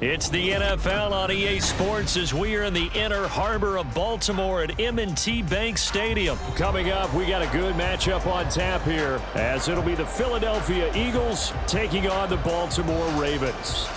It's the NFL on EA Sports as we are in the inner harbor of Baltimore at M&T Bank Stadium. Coming up, we got a good matchup on tap here, as it'll be the Philadelphia Eagles taking on the Baltimore Ravens.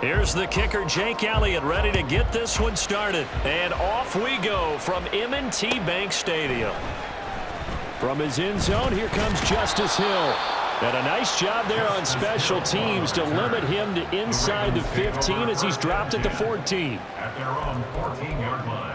Here's the kicker, Jake Elliott, ready to get this one started. And off we go from M&T Bank Stadium. From his end zone, here comes Justice Hill. And a nice job there on special teams to limit him to inside the 15 as he's dropped at the 14. At their own 14-yard line.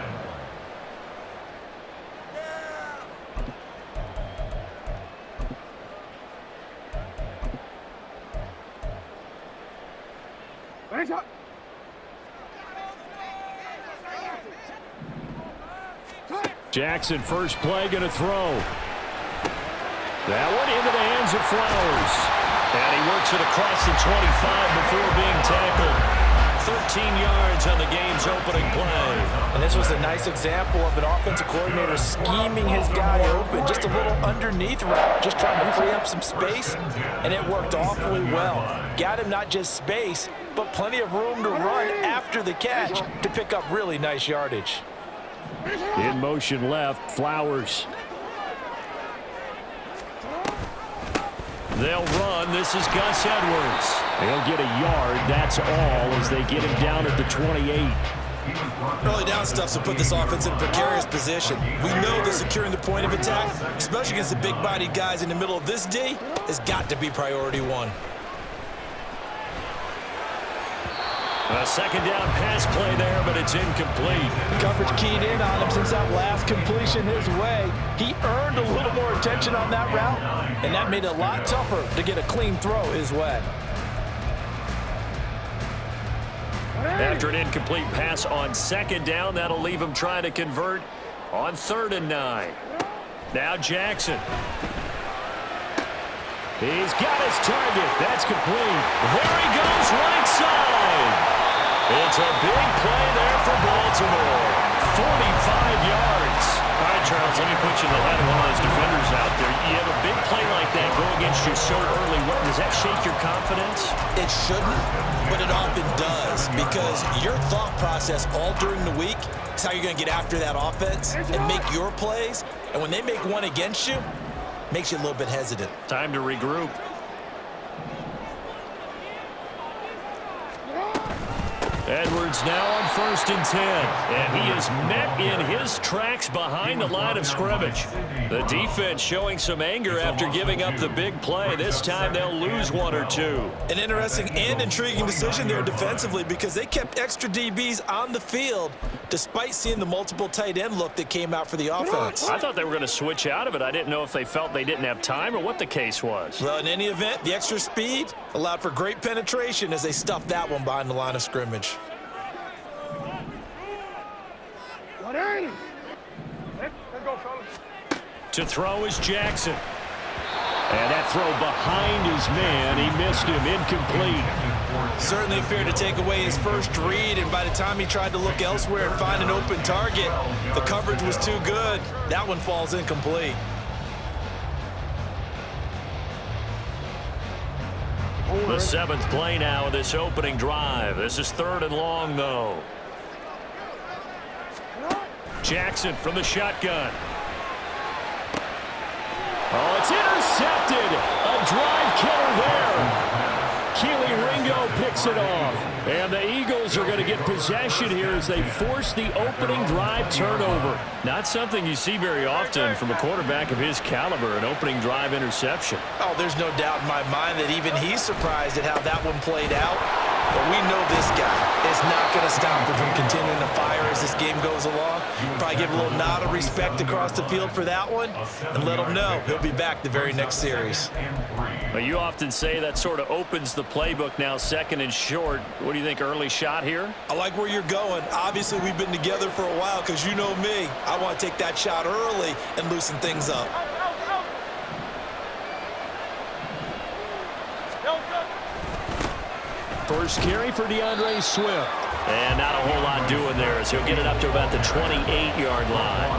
Jackson, first play, going to throw. That one into the hands of Flowers. And he works it across the 25 before being tackled. 13 yards on the game's opening play. And this was a nice example of an offensive coordinator scheming his guy open. Just a little underneath route, just trying to free up some space, and it worked awfully well. Got him not just space, but plenty of room to run after the catch to pick up really nice yardage. In motion left, Flowers. They'll run. This is Gus Edwards. They'll get a yard, that's all, as they get him down at the 28. Early down stuff to put this offense in a precarious position. We know that securing the point of attack, especially against the big-bodied guys in the middle of this D, has got to be priority one. A second down pass play there, but it's incomplete. Coverage keyed in on him since that last completion his way. He earned a little more attention on that route, and that made it a lot tougher to get a clean throw his way. After an incomplete pass on second down, that'll leave him trying to convert on 3rd and 9. Now Jackson. He's got his target. That's complete. There he goes, right side. It's a big play there for Baltimore. 45 yards. All right, Charles, let me put you in the head of one of those defenders out there. You have a big play like that go against you so early. Does that shake your confidence? It shouldn't, but it often does, because your thought process all during the week is how you're going to get after that offense and make your plays. And when they make one against you, it makes you a little bit hesitant. Time to regroup. Edwards now on 1st and 10, and he is met in his tracks behind the line of scrimmage. The defense showing some anger after giving up the big play. This time they'll lose one or two. An interesting and intriguing decision there defensively, because they kept extra DBs on the field despite seeing the multiple tight end look that came out for the offense. I thought they were going to switch out of it. I didn't know if they felt they didn't have time or what the case was. Well, in any event, the extra speed allowed for great penetration as they stuffed that one behind the line of scrimmage. To throw is Jackson. And that throw behind his man, he missed him, incomplete. Certainly appeared to take away his first read, and by the time he tried to look elsewhere and find an open target, the coverage was too good. That one falls incomplete. The 7th play now of this opening drive. This is 3rd and long, though. Jackson from the shotgun. Oh, it's intercepted. A drive killer there. Keely Ringo picks it off. And the Eagles are going to get possession here as they force the opening drive turnover. Not something you see very often from a quarterback of his caliber, an opening drive interception. Oh, there's no doubt in my mind that even he's surprised at how that one played out. But we know this guy is not going to stop him from continuing to fire as this game goes along. Probably give a little nod of respect across the field for that one and let him know he'll be back the very next series. Well, you often say that sort of opens the playbook now, 2nd and short. What do you think, early shot here? I like where you're going. Obviously, we've been together for a while because you know me. I want to take that shot early and loosen things up. First carry for DeAndre Swift. And not a whole lot doing there as he'll get it up to about the 28-yard line.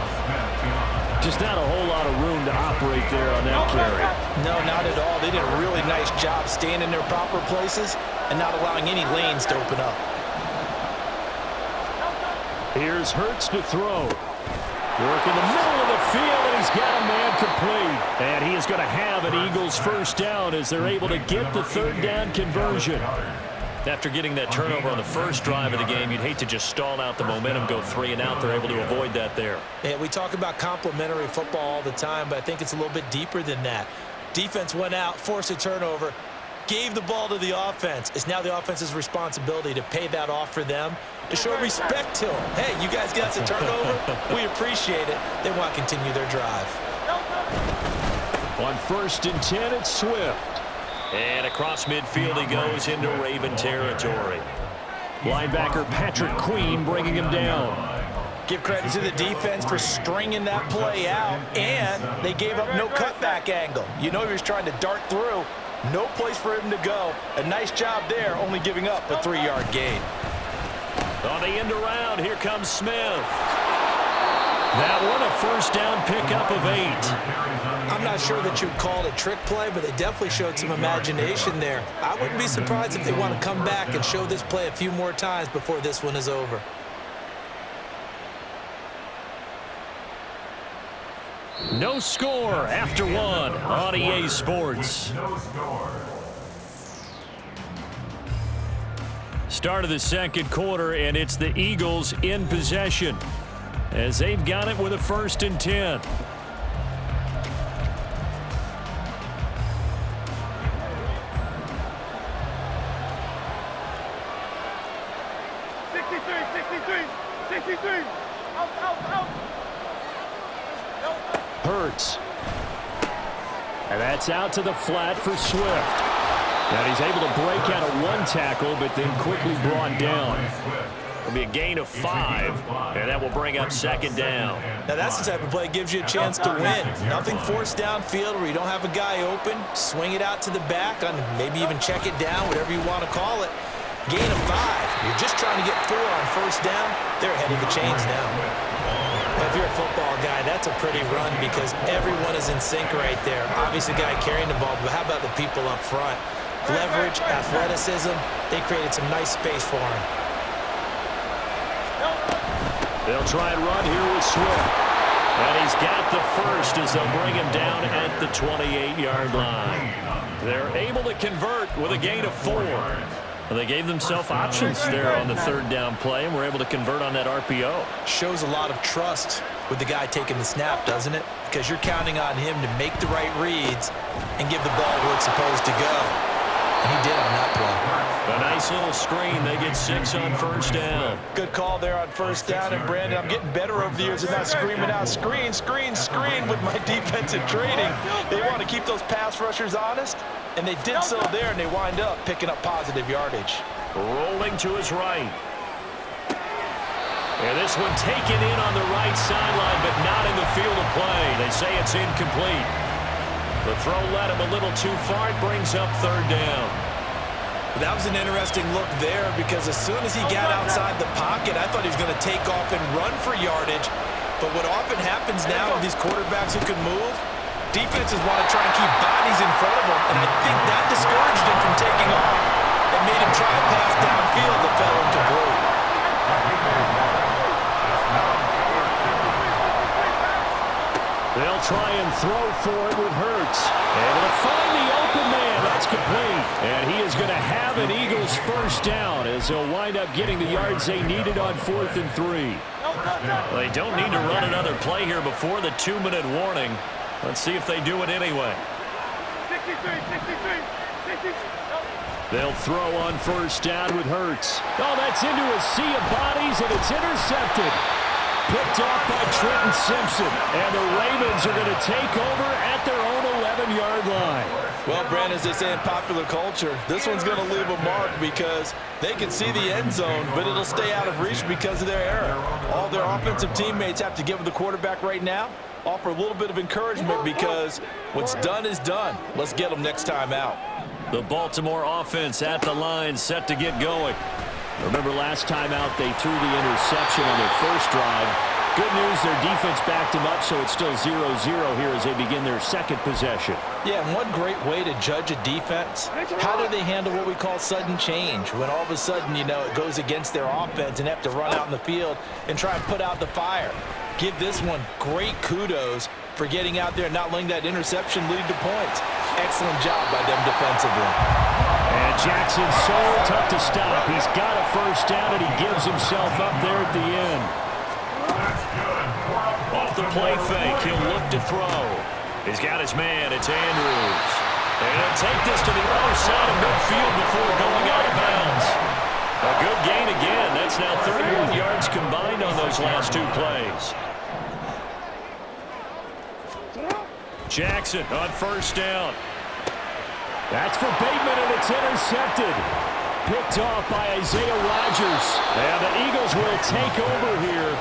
Just not a whole lot of room to operate there on that carry. No, not at all. They did a really nice job staying in their proper places and not allowing any lanes to open up. Here's Hurts to throw. Work in the middle of the field, and he's got a man complete. And he is going to have an Eagles first down as they're able to get the third down conversion. After getting that turnover on the first drive of the game, you'd hate to just stall out the momentum, go 3 and out. They're able to avoid that there. Yeah, we talk about complementary football all the time, but I think it's a little bit deeper than that. Defense went out, forced a turnover, gave the ball to the offense. It's now the offense's responsibility to pay that off for them, to show respect to them. Hey, you guys got the turnover. We appreciate it. They want to continue their drive. On 1st and 10, it's Swift. And across midfield he goes into Raven territory. Linebacker Patrick Queen bringing him down. Give credit to the defense for stringing that play out, and they gave up no cutback angle. You know he was trying to dart through. No place for him to go. A nice job there, only giving up a 3-yard gain. On the end around, here comes Smith. That one a first down pickup of 8. I'm not sure that you'd call it a trick play, but they definitely showed some imagination there. I wouldn't be surprised if they want to come back and show this play a few more times before this one is over. No score after 1 on EA Sports. No score. Start of the second quarter, and it's the Eagles in possession as they've got it with a 1st and 10. Hurts. And that's out to the flat for Swift. And he's able to break out of 1 tackle, but then quickly brought down. It'll be a gain of 5, and that will bring up 2nd down. Now that's the type of play that gives you a chance to win. Nothing forced downfield where you don't have a guy open. Swing it out to the back, on maybe even check it down, whatever you want to call it. Gain of 5. You're just trying to get 4 on 1st down. They're ahead of the chains now. If you're a football guy, that's a pretty run because everyone is in sync right there. Obviously, the guy carrying the ball, but how about the people up front? Leverage, athleticism, they created some nice space for him. They'll try and run here with Swift. And he's got the first as they'll bring him down at the 28-yard line. They're able to convert with a gain of 4. Well, they gave themselves options there on the 3rd down play, and were able to convert on that RPO. Shows a lot of trust with the guy taking the snap, doesn't it? Because you're counting on him to make the right reads and give the ball where it's supposed to go. And he did on that play. A nice little screen. They get 6 on 1st down. Good call there on 1st down. And, Brandon, I'm getting better over the years of not screaming out, screen, screen, screen with my defensive training. They want to keep those pass rushers honest, and they did so there, and they wind up picking up positive yardage. Rolling to his right. And this one taken in on the right sideline, but not in the field of play. They say it's incomplete. The throw led him a little too far. It brings up 3rd down. That was an interesting look there because as soon as he got outside the pocket, I thought he was going to take off and run for yardage. But what often happens now with these quarterbacks who can move, defenses want to try and keep bodies in front of them, and I think that discouraged him from taking off and made him try a pass downfield that fell incomplete. They'll try and throw for it with Hurts. Able to find the open man. That's complete. And he is going to have an Eagles first down as they'll wind up getting the yards they needed on 4th and 3. Well, they don't need to run another play here before the 2-minute warning. Let's see if they do it anyway. They'll throw on 1st down with Hurts. Oh, that's into a sea of bodies, and it's intercepted. Picked off by Trenton Simpson. And the Ravens are going to take over at their own 11-yard line. Well, Brandon, as they say in popular culture, this one's going to leave a mark because they can see the end zone, but it'll stay out of reach because of their error. All their offensive teammates have to give the quarterback right now, offer a little bit of encouragement because what's done is done. Let's get them next time out. The Baltimore offense at the line, set to get going. Remember last time out, they threw the interception on their first drive. Good news, their defense backed them up, so it's still 0-0 here as they begin their second possession. Yeah, and one great way to judge a defense, how do they handle what we call sudden change? When all of a sudden, you know, it goes against their offense and have to run out in the field and try and put out the fire. Give this one great kudos for getting out there and not letting that interception lead to points. Excellent job by them defensively. And Jackson's so tough to stop. He's got a first down, and he gives himself up there at the end. Off the play fake, he'll look to throw. He's got his man, it's Andrews. And he'll take this to the other side of midfield before going out of bounds. A good gain again. That's now 31 yards combined on those last two plays. Jackson on first down. That's for Bateman, and it's intercepted. Picked off by Isaiah Rodgers. And the Eagles will take over here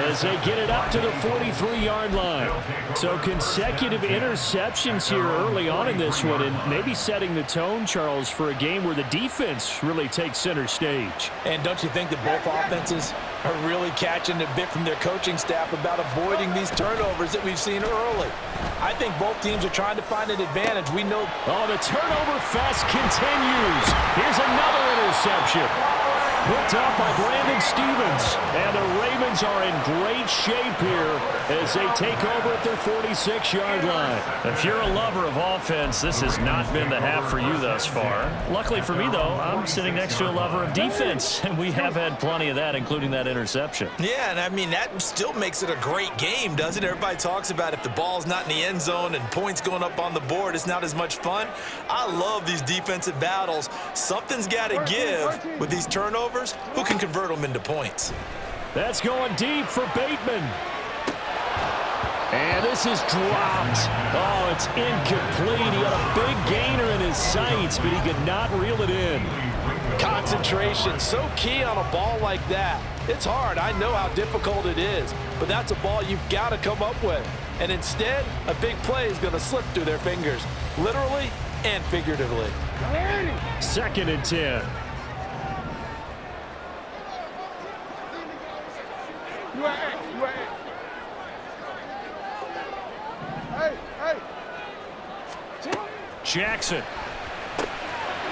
as they get it up to the 43-yard line. So consecutive interceptions here early on in this one, and maybe setting the tone, Charles, for a game where the defense really takes center stage. And don't you think that both offenses are really catching a bit from their coaching staff about avoiding these turnovers that we've seen early? I think both teams are trying to find an advantage. We know. Oh, the turnover fest continues. Here's another interception. Picked off by Brandon Stevens. And the Ravens are in great shape here as they take over at their 46-yard line. If you're a lover of offense, this has not been the half for you thus far. Luckily for me, though, I'm sitting next to a lover of defense, and we have had plenty of that, including that interception. Yeah, and I mean, that still makes it a great game, doesn't it? Everybody talks about if the ball's not in the end zone and points going up on the board, it's not as much fun. I love these defensive battles. Something's got to give with these turnovers. Who can convert them into points? That's going deep for Bateman. And this is dropped. Oh, it's incomplete. He had a big gainer in his sights, but he could not reel it in. Concentration, so key on a ball like that. It's hard. I know how difficult it is, but that's a ball you've got to come up with. And instead, a big play is going to slip through their fingers, literally and figuratively. 2nd and 10. Jackson.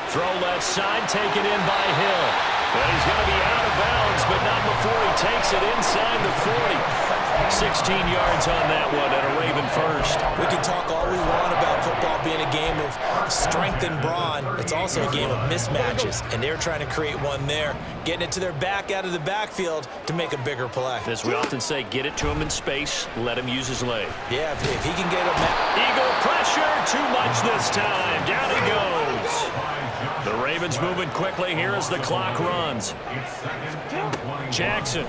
Throw left side, taken in by Hill. But he's going to be out of bounds, but not before he takes it inside the 40. 16 yards on that one, and a Raven first. We can talk all we want about football being a game of strength and brawn. It's also a game of mismatches, and they're trying to create one there, getting it to their back out of the backfield to make a bigger play. As we often say, get it to him in space, let him use his leg. Yeah, if he can get a Eagle pressure, too much this time. Down he goes. The Ravens moving quickly here as the clock runs. Jackson.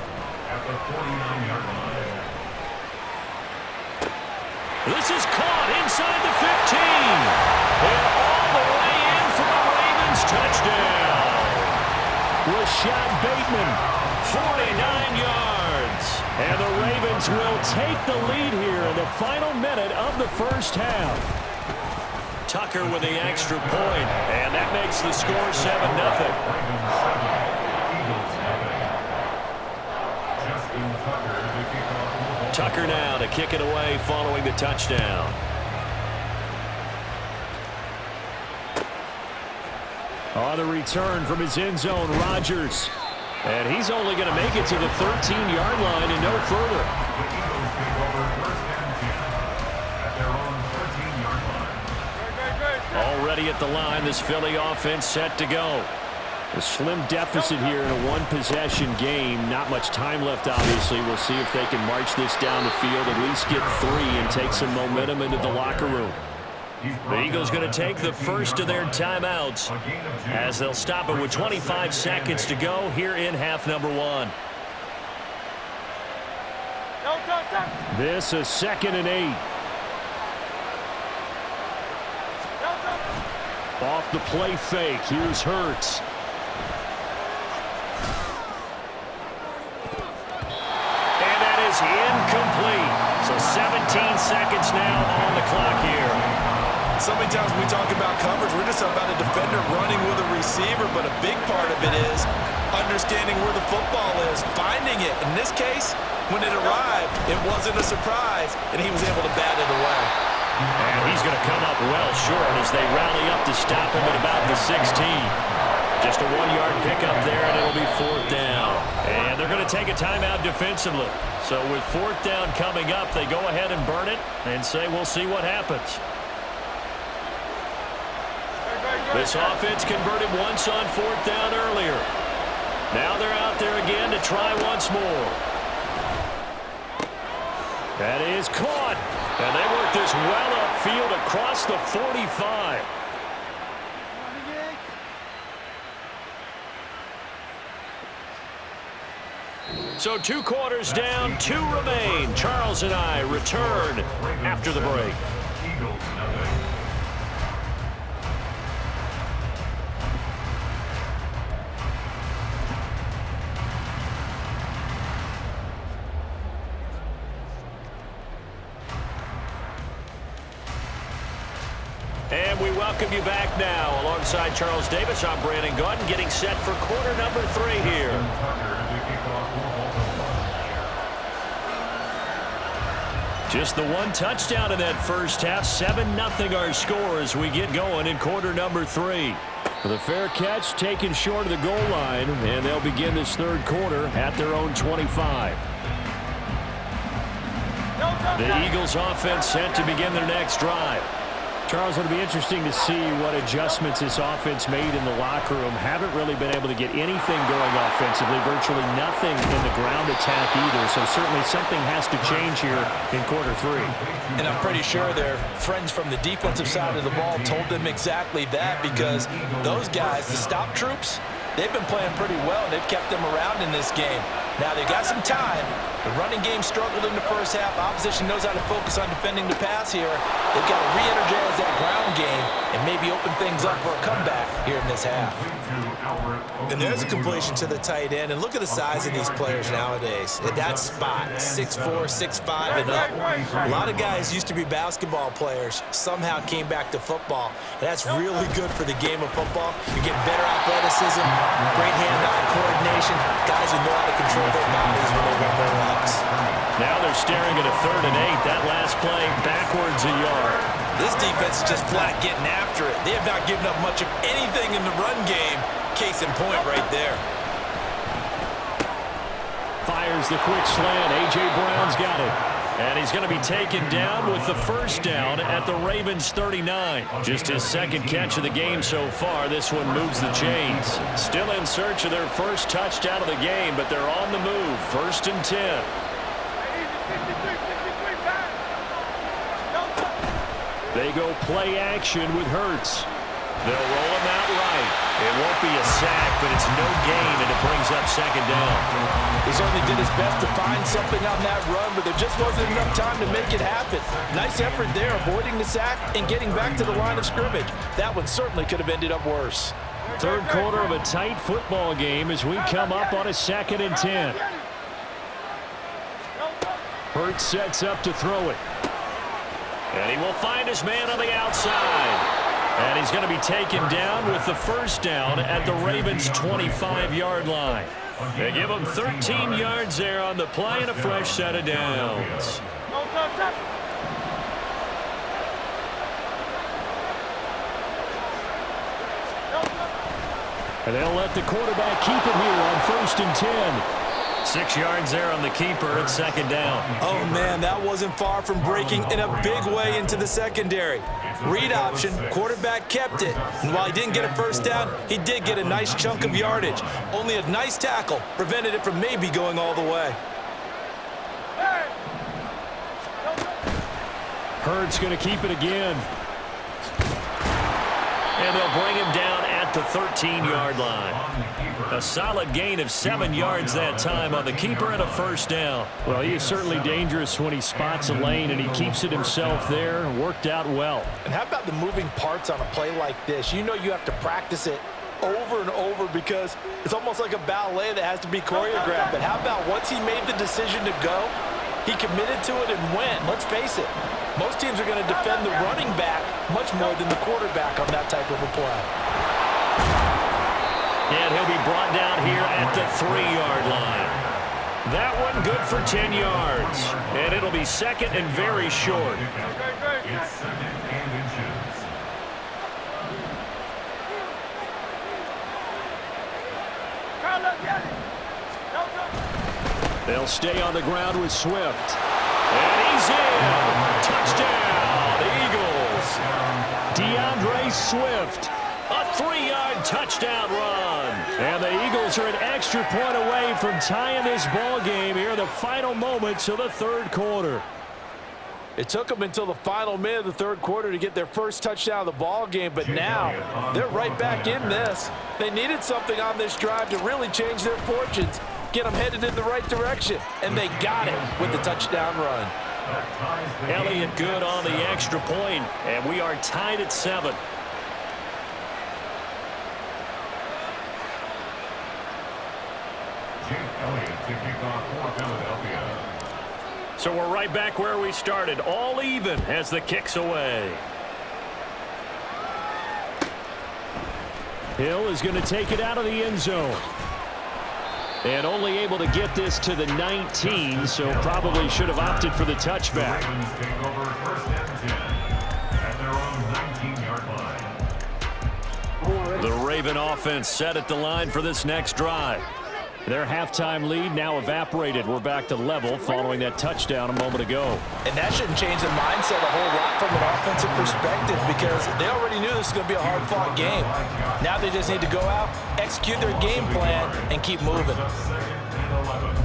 This is caught inside the 15. And all the way in for a Ravens touchdown. Rashad Bateman, 49 yards. and the Ravens will take the lead here in the final minute of the first half. Tucker with the extra point, and that makes the score 7-0. Tucker now to kick it away following the touchdown. On the return from his end zone, Rodgers. And he's only going to make it to the 13-yard line and no further. Already at the line, this Philly offense set to go. A slim deficit here in a one-possession game. Not much time left, obviously. We'll see if they can march this down the field, at least get 3 and take some momentum into the locker room. The Eagles going to take the first of their timeouts as they'll stop it with 25 seconds to go here in half number 1. This is 2nd and 8. Off the play fake, here's Hurts. And that is incomplete. So 17 seconds now on the clock here. So many times when we talk about coverage, we're just about a defender running with a receiver, but a big part of it is understanding where the football is, finding it. In this case, when it arrived, it wasn't a surprise, and he was able to bat it away. And he's going to come up well short as they rally up to stop him at about the 16. Just a 1-yard pickup there, and it'll be 4th down. And they're going to take a timeout defensively. So with 4th down coming up, they go ahead and burn it and say we'll see what happens. This offense converted once on 4th down earlier. Now they're out there again to try once more. That is caught. And they work this well upfield across the 45. So 2 quarters down, 2 remain. Charles and I return after the break. Eagles, nothing. And we welcome you back now. Alongside Charles Davis, I'm Brandon Gaudin, getting set for quarter number 3 here. Just the 1 touchdown in that first half. 7-0 our score as we get going in quarter number 3. The fair catch taken short of the goal line, and they'll begin this 3rd quarter at their own 25. The Eagles offense set to begin their next drive. Charles, it'll be interesting to see what adjustments this offense made in the locker room. Haven't really been able to get anything going offensively, virtually nothing in the ground attack either. So certainly something has to change here in quarter 3. And I'm pretty sure their friends from the defensive side of the ball told them exactly that, because those guys, the stop troops, they've been playing pretty well. They've kept them around in this game. Now they've got some time. The running game struggled in the first half. Opposition knows how to focus on defending the pass here. They've got to re-energize that ground game and maybe open things up for a comeback here in this half. And there's a completion to the tight end. And look at the size of these players nowadays. At that spot, 6'4", 6'5", and up. A lot of guys used to be basketball players, somehow came back to football. And that's really good for the game of football. You get better athleticism, great hand-eye coordination, guys who know how to control their bodies when they run their routes. Now they're staring at a 3rd and 8. That last play backwards a yard. This defense is just flat getting after it. They have not given up much of anything in the run game. Case in point right there. Fires the quick slant. A.J. Brown's got it. And he's going to be taken down with the 1st down at the Ravens 39. Just his 2nd catch of the game so far. This one moves the chains. Still in search of their first touchdown of the game, but they're on the move. 1st and 10. They go play action with Hurts. They'll roll him out right. It won't be a sack, but it's no gain, and it brings up 2nd down. He certainly did his best to find something on that run, but there just wasn't enough time to make it happen. Nice effort there, avoiding the sack and getting back to the line of scrimmage. That one certainly could have ended up worse. 3rd quarter of a tight football game as we come up on a 2nd and 10. Hurts sets up to throw it. And he will find his man on the outside. And he's going to be taken down with the 1st down at the Ravens' 25-yard line. They give him 13 yards there on the play and a fresh set of downs. And they'll let the quarterback keep it here on 1st and 10. 6 yards there on the keeper at 2nd down. Oh, man, that wasn't far from breaking in a big way into the secondary. Read option, quarterback kept it. And while he didn't get a 1st down, he did get a nice chunk of yardage. Only a nice tackle prevented it from maybe going all the way. Hurts going to keep it again. And they'll bring him down at the 13-yard line. A solid gain of 7 yards that time on the keeper and a 1st down. Well, he is certainly dangerous when he spots a lane, and he keeps it himself there. Worked out well. And how about the moving parts on a play like this? You know you have to practice it over and over because it's almost like a ballet that has to be choreographed. But how about once he made the decision to go, he committed to it and went. Let's face it, Most teams are going to defend the running back much more than the quarterback on that type of a play. And he'll be brought down here at the 3-yard line. That one good for 10 yards. And it'll be second and very short. It's second and inches. They'll stay on the ground with Swift. And he's in. Touchdown, Eagles. DeAndre Swift. A 3-yard touchdown run. And the Eagles are an extra point away from tying this ball game here in the final moments of the third quarter. It took them until the final minute of the third quarter to get their first touchdown of the ball game, but now they're right back in this. They needed something on this drive to really change their fortunes, get them headed in the right direction, and they got it with the touchdown run. Elliott good on the extra point, and we are tied at 7. Jake Elliott to kick off for Philadelphia. So we're right back where we started, all even as the kick's away. Hill is going to take it out of the end zone. And only able to get this to the 19, so probably should have opted for the touchback. The Ravens take over first and 10 at their own 19-yard line. The Raven offense set at the line for this next drive. Their halftime lead now evaporated. We're back to level following that touchdown a moment ago. And that shouldn't change the mindset a whole lot from an offensive perspective because they already knew this was going to be a hard-fought game. Now they just need to go out, execute their game plan, and keep moving. Second and 11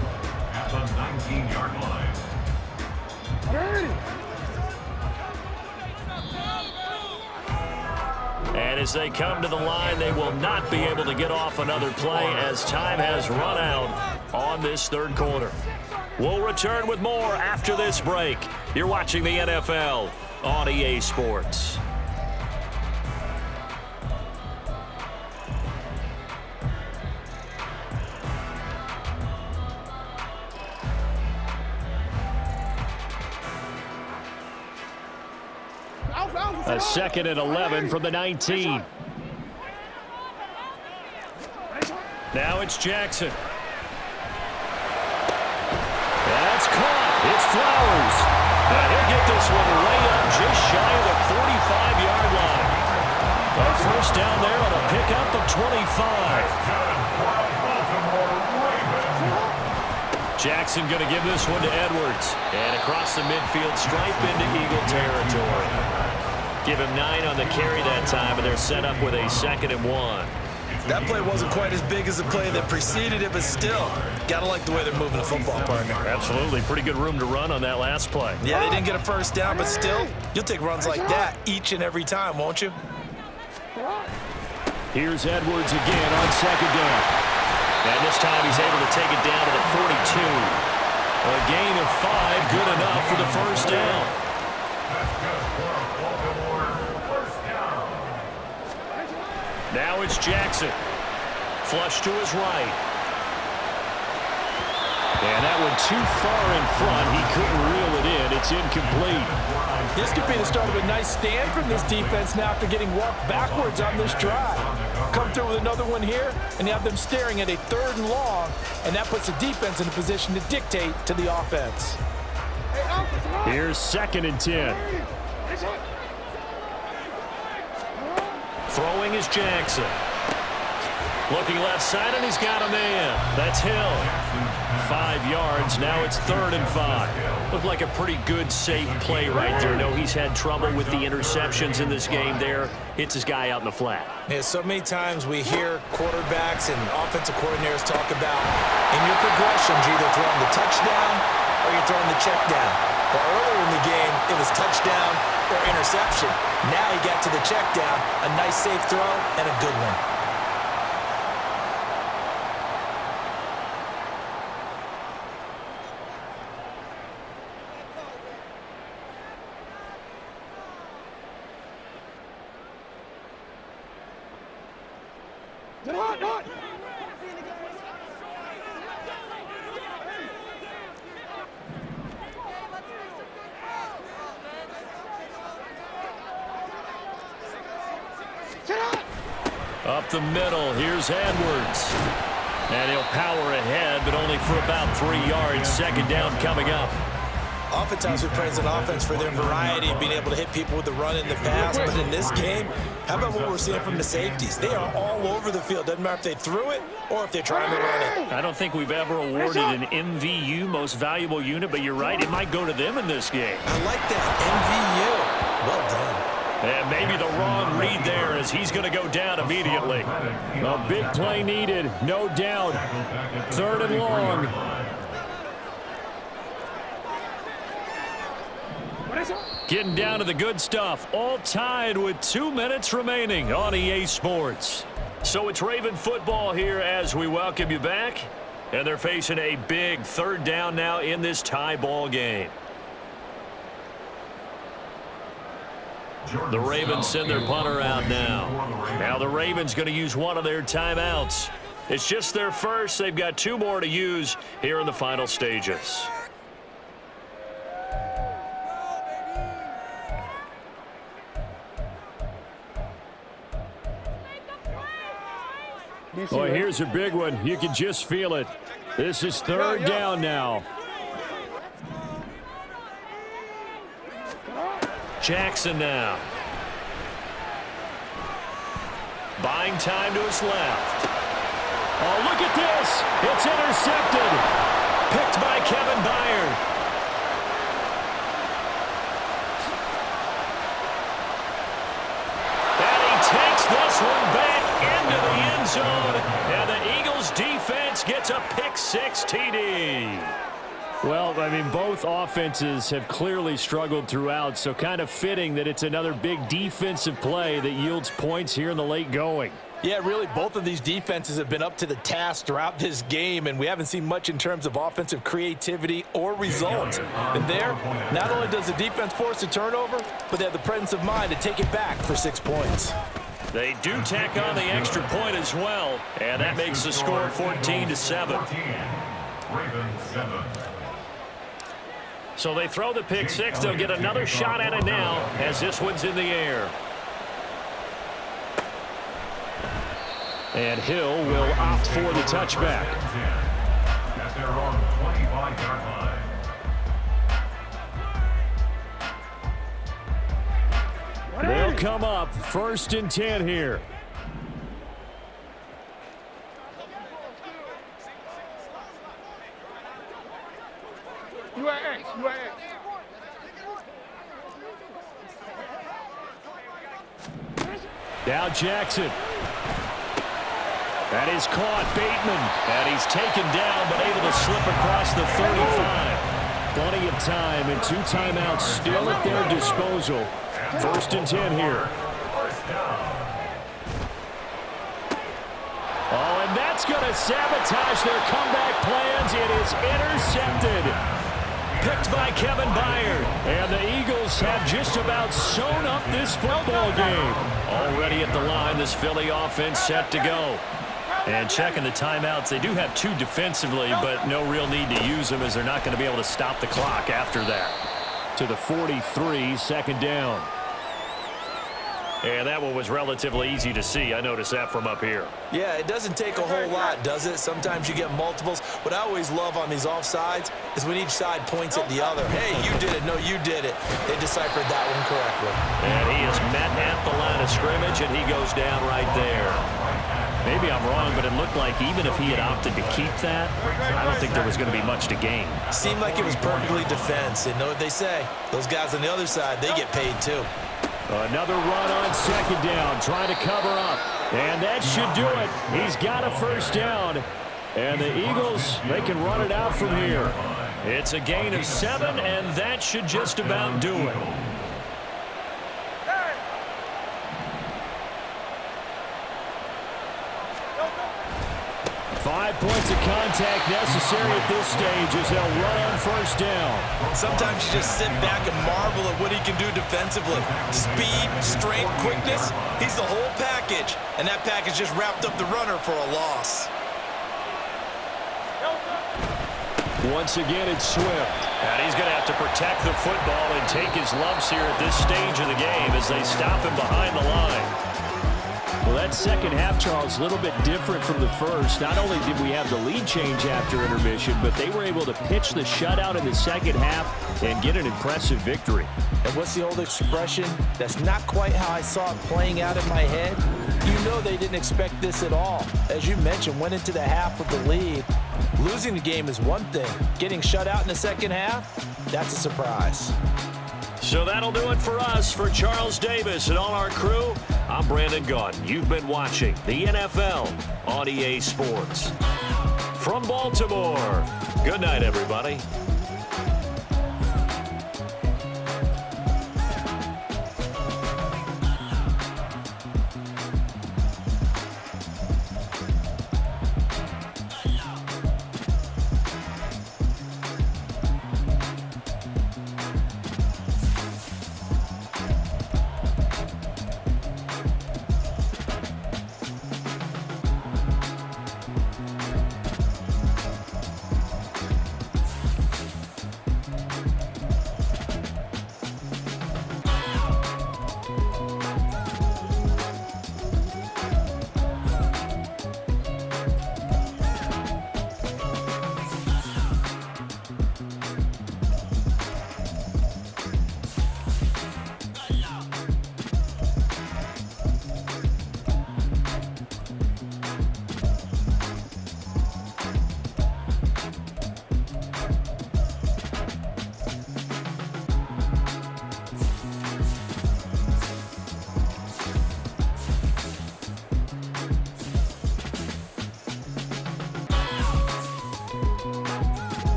at the 19-yard line. And as they come to the line, they will not be able to get off another play as time has run out on this third quarter. We'll return with more after this break. You're watching the NFL on EA Sports. A second and 11 from the 19. Now it's Jackson. That's caught. It's Flowers. Now he'll get this one way up just shy of the 45-yard line. A first down there on a pickup of 25. Jackson going to give this one to Edwards. And across the midfield stripe into Eagle territory. Give him 9 on the carry that time, and they're set up with a 2nd and 1. That play wasn't quite as big as the play that preceded it, but still, got to like the way they're moving the football, partner. Absolutely. Pretty good room to run on that last play. Yeah, they didn't get a first down, but still, you'll take runs like that each and every time, won't you? Here's Edwards again on 2nd down. And this time he's able to take it down to the 42. A gain of 5, good enough for the first down. Now it's Jackson. Flush to his right. And that one too far in front. He couldn't reel it in. It's incomplete. This could be the start of a nice stand from this defense now after getting walked backwards on this drive. Come through with another one here, and you have them staring at a 3rd and long, and that puts the defense in a position to dictate to the offense. Here's 2nd and 10. Throwing is Jackson. Looking left side, and he's got a man. That's Hill. 5 yards. Now it's 3rd and 5. Looked like a pretty good, safe play right there. No, he's had trouble with the interceptions in this game there. Hits his guy out in the flat. Yeah, so many times we hear quarterbacks and offensive coordinators talk about in your progressions, you're either throwing the touchdown or you're throwing the check down. But earlier in the game, it was touchdown or interception. Now he got to the check down, a nice safe throw, and a good one. Up the middle, here's Edwards. And he'll power ahead, but only for about 3 yards. Second down coming up. Oftentimes we praise an offense for their variety of being able to hit people with the run in the pass, but in this game, how about what we're seeing from the safeties? They are all over the field. Doesn't matter if they threw it or if they're trying to run it. I don't think we've ever awarded an MVU, most valuable unit, but you're right, it might go to them in this game. I like that, MVU. Well done. And maybe the wrong read there as he's going to go down immediately. A big play needed, no doubt. 3rd and long. Getting down to the good stuff, all tied with 2 minutes remaining on EA Sports. So it's Raven football here as we welcome you back. And they're facing a big 3rd down now in this tie ball game. The Ravens send their punter out now. Now the Ravens going to use one of their timeouts. It's just their first. They've got 2 more to use here in the final stages. Boy, here's a big one. You can just feel it. This is 3rd down now. Jackson now. Buying time to his left. Oh, look at this. It's intercepted. Picked by Kevin Byard. And he takes this one back into the end zone. And the Eagles defense gets a pick-6 TD. Well, I mean, both offenses have clearly struggled throughout, so kind of fitting that it's another big defensive play that yields points here in the late going. Yeah, really, both of these defenses have been up to the task throughout this game, and we haven't seen much in terms of offensive creativity or results. And there, not only does the defense force a turnover, but they have the presence of mind to take it back for 6 points. They do tack on the extra point as well, and that makes the score 14-7. Ravens 7. So they throw the pick-6. They'll get another shot at it now as this one's in the air. And Hill will opt for the touchback. At their own 25-yard line. They'll come up 1st and 10 here. Now Jackson. That is caught. Bateman. And he's taken down, but able to slip across the 35. Plenty of time and 2 timeouts still at their disposal. 1st and 10 here. Oh, and that's going to sabotage their comeback plans. It is intercepted. Picked by Kevin Byard. And the Eagles have just about sewn up this football game. Already at the line, this Philly offense set to go. And checking the timeouts, they do have 2 defensively, but no real need to use them as they're not going to be able to stop the clock after that. To the 43, 2nd down. And that one was relatively easy to see. I noticed that from up here. Yeah, it doesn't take a whole lot, does it? Sometimes you get multiples. What I always love on these offsides is when each side points at the other. Hey, you did it. No, you did it. They deciphered that one correctly. And he is met at the line of scrimmage, and he goes down right there. Maybe I'm wrong, but it looked like even if he had opted to keep that, I don't think there was going to be much to gain. Seemed like it was perfectly defensive. And know what they say? Those guys on the other side, they get paid too. Another run on 2nd down, trying to cover up. And that should do it. He's got a 1st down. And the Eagles, they can run it out from here. It's a gain of 7, and that should just about do it. Five points of contact necessary at this stage as they'll run on 1st down. Sometimes you just sit back and marvel at what he can do defensively. Speed, strength, quickness, he's the whole package. And that package just wrapped up the runner for a loss. Once again, it's Swift. And he's going to have to protect the football and take his lumps here at this stage of the game as they stop him behind the line. Well, that second half, Charles, a little bit different from the first. Not only did we have the lead change after intermission, but they were able to pitch the shutout in the second half and get an impressive victory. And what's the old expression? That's not quite how I saw it playing out in my head. You know they didn't expect this at all. As you mentioned, went into the half with the lead. Losing the game is one thing. Getting shut out in the second half, that's a surprise. So that'll do it for us. For Charles Davis and all our crew, I'm Brandon Gaudin. You've been watching the NFL on EA Sports. From Baltimore, good night, everybody.